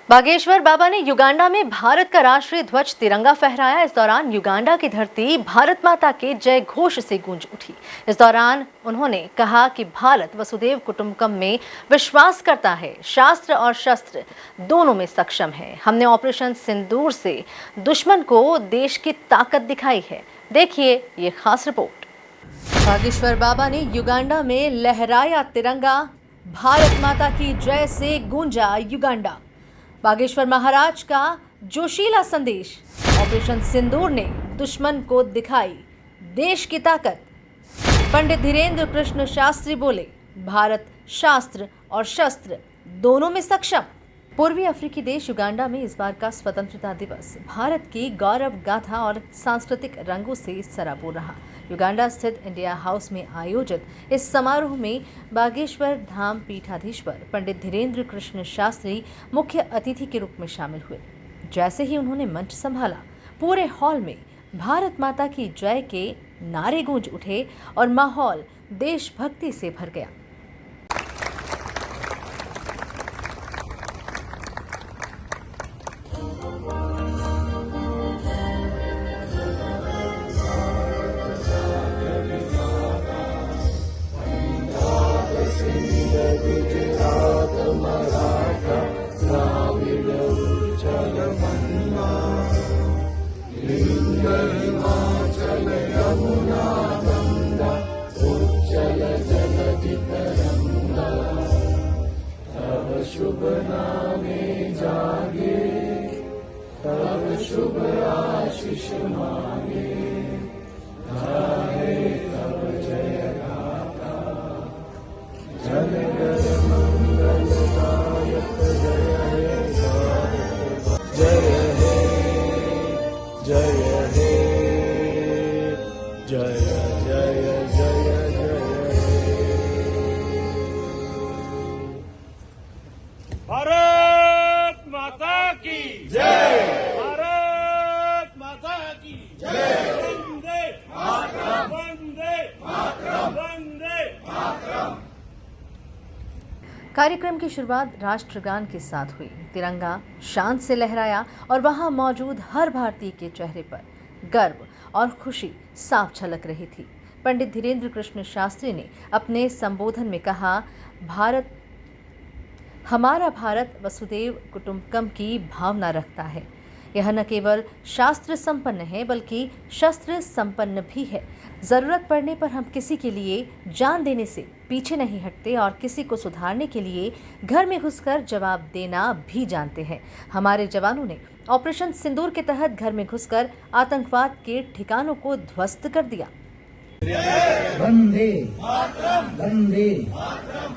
बागेश्वर बाबा ने युगांडा में भारत का राष्ट्रीय ध्वज तिरंगा फहराया। इस दौरान युगांडा की धरती भारत माता के जय घोष से गूंज उठी। इस दौरान उन्होंने कहा कि भारत वसुदेव कुटुंबकम में विश्वास करता है, शास्त्र और शस्त्र दोनों में सक्षम है। हमने ऑपरेशन सिंदूर से दुश्मन को देश की ताकत दिखाई है। देखिए ये खास रिपोर्ट। बागेश्वर बाबा ने युगांडा में लहराया तिरंगा, भारत माता की जय से गूंजा युगांडा। बागेश्वर महाराज का जोशीला संदेश। ऑपरेशन सिंदूर ने दुश्मन को दिखाई देश की ताकत। पंडित धीरेन्द्र कृष्ण शास्त्री बोले, भारत शास्त्र और शस्त्र दोनों में सक्षम। पूर्वी अफ्रीकी देश युगांडा में इस बार का स्वतंत्रता दिवस भारत की गौरव गाथा और सांस्कृतिक रंगों से सराबोर रहा। युगांडा स्थित इंडिया हाउस में आयोजित इस समारोह में बागेश्वर धाम पीठाधीश्वर पंडित धीरेन्द्र कृष्ण शास्त्री मुख्य अतिथि के रूप में शामिल हुए। जैसे ही उन्होंने मंच संभाला, पूरे हॉल में भारत माता की जय के नारे गूंज उठे और माहौल देशभक्ति से भर गया। शुभ नामे जागे, तब शुभ आशीष मांगे, गाए तब जय गाथा, जन गण मंगलदायक जय हे, जय हे, जय जय जय भारत माता की जय, भारत माता की जय, वंदे मातरम, वंदे मातरम, वंदे मातरम। कार्यक्रम की शुरुआत राष्ट्रगान के साथ हुई। तिरंगा शान से लहराया और वहां मौजूद हर भारतीय के चेहरे पर गर्व और खुशी साफ झलक रही थी। पंडित धीरेन्द्र कृष्ण शास्त्री ने अपने संबोधन में कहा, हमारा भारत वसुदेव कुटुंबकम की भावना रखता है। यह न केवल शास्त्र संपन्न है बल्कि शस्त्र संपन्न भी है। ज़रूरत पड़ने पर हम किसी के लिए जान देने से पीछे नहीं हटते और किसी को सुधारने के लिए घर में घुसकर जवाब देना भी जानते हैं। हमारे जवानों ने ऑपरेशन सिंदूर के तहत घर में घुसकर आतंकवाद के ठिकानों को ध्वस्त कर दिया। वंदे वंदे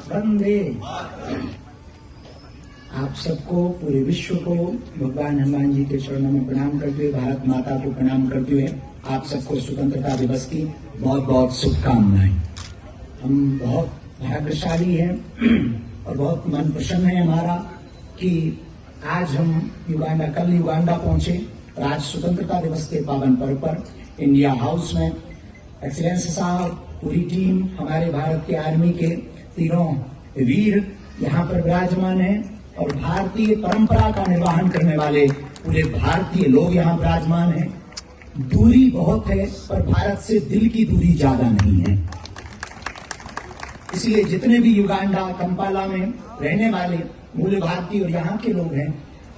वंदे। आप सबको, पूरे विश्व को भगवान हनुमान जी के चरणों में प्रणाम करते हुए, भारत माता को प्रणाम करते हुए आप सबको स्वतंत्रता दिवस की बहुत बहुत शुभकामनाएं। हम बहुत भाग्यशाली हैं और बहुत मन प्रसन्न है हमारा कि आज हम कल युगांडा पहुंचे और आज स्वतंत्रता दिवस के पावन पर्व पर इंडिया हाउस में एक्सीलेंस साहब, पूरी टीम, हमारे भारत के आर्मी के तीनों वीर यहाँ पर विराजमान हैं और भारतीय परंपरा का निर्वहन करने वाले पूरे भारतीय लोग यहाँ विराजमान हैं। दूरी बहुत है पर भारत से दिल की दूरी ज्यादा नहीं है। इसलिए जितने भी युगांडा, कंपाला में रहने वाले मूल भारतीय और यहाँ के लोग हैं,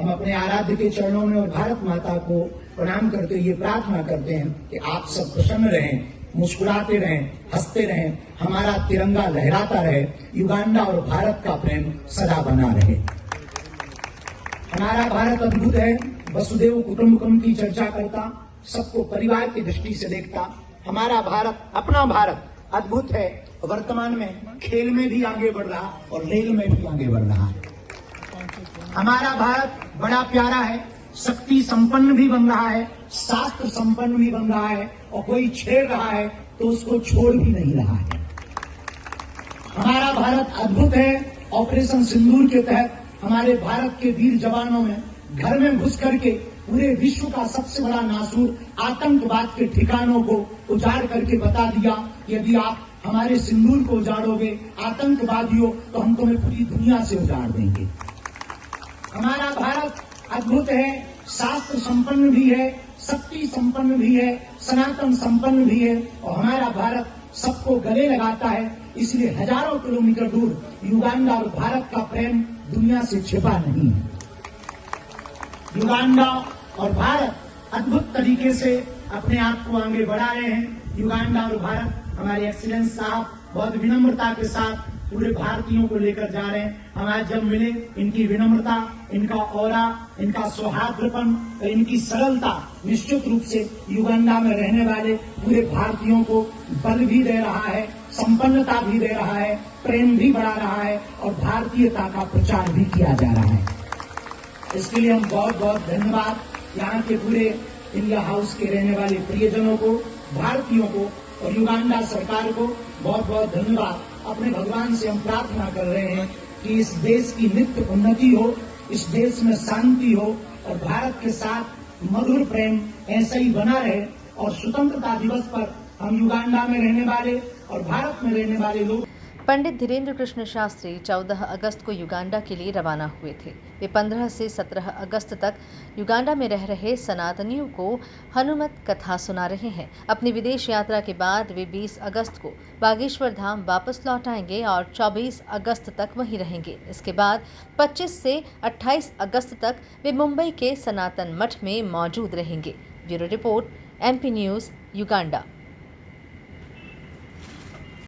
हम अपने आराध्य के चरणों में और भारत माता को प्रणाम करते हुए प्रार्थना करते हैं कि आप सब प्रसन्न रहें, मुस्कुराते रहें, हंसते रहें, हमारा तिरंगा लहराता रहे, युगांडा और भारत का प्रेम सदा बना रहे। हमारा भारत अद्भुत है, वसुदेव कुटुंबकम की चर्चा करता, सबको परिवार की दृष्टि से देखता। हमारा भारत, अपना भारत अद्भुत है। वर्तमान में खेल में भी आगे बढ़ रहा और रेल में भी आगे बढ़ रहा है। हमारा भारत बड़ा प्यारा है, शक्ति संपन्न भी बन रहा है, शास्त्र संपन्न भी बन रहा है और कोई छेड़ रहा है तो उसको छोड़ भी नहीं रहा है। हमारा भारत अद्भुत है। ऑपरेशन सिंदूर के तहत हमारे भारत के वीर जवानों ने घर में घुस करके पूरे विश्व का सबसे बड़ा नासूर आतंकवाद के ठिकानों को उजाड़ करके बता दिया, यदि आप हमारे सिंदूर को उजाड़ोगे आतंकवादियों तो हम तुम्हें पूरी दुनिया से उजाड़ देंगे। हमारा भारत अद्भुत है, शास्त्र संपन्न भी है, शक्ति संपन्न भी है, सनातन संपन्न भी है और हमारा भारत सबको गले लगाता है। इसलिए हजारों किलोमीटर दूर युगांडा और भारत का प्रेम दुनिया से छिपा नहीं है। युगांडा और भारत अद्भुत तरीके से अपने आप को आगे बढ़ा रहे हैं। युगांडा और भारत हमारे एक्सीलेंस साहब बहुत विनम्रता के साथ पूरे भारतीयों को लेकर जा रहे हैं। हम आज जब मिले, इनकी विनम्रता, इनका ऑरा, इनका सौहार्दपन और इनकी सरलता निश्चित रूप से युगांडा में रहने वाले पूरे भारतीयों को बल भी दे रहा है, संपन्नता भी दे रहा है, प्रेम भी बढ़ा रहा है और भारतीयता का प्रचार भी किया जा रहा है। इसके लिए हम बहुत बहुत धन्यवाद यहाँ के पूरे इंडिया हाउस के रहने वाले प्रियजनों को, भारतीयों को और युगांडा सरकार को बहुत बहुत धन्यवाद। अपने भगवान से हम प्रार्थना कर रहे हैं कि इस देश की नित्य उन्नति हो, इस देश में शांति हो और भारत के साथ मधुर प्रेम ऐसा ही बना रहे और स्वतंत्रता दिवस पर हम युगांडा में रहने वाले और भारत में रहने वाले लोग। पंडित धीरेन्द्र कृष्ण शास्त्री 14 अगस्त को युगांडा के लिए रवाना हुए थे। वे 15 से 17 अगस्त तक युगांडा में रह रहे सनातनियों को हनुमत कथा सुना रहे हैं। अपनी विदेश यात्रा के बाद वे 20 अगस्त को बागेश्वर धाम वापस लौट आएंगे और 24 अगस्त तक वहीं रहेंगे। इसके बाद 25 से 28 अगस्त तक वे मुंबई के सनातन मठ में मौजूद रहेंगे। Bureau report, MP news, Uganda.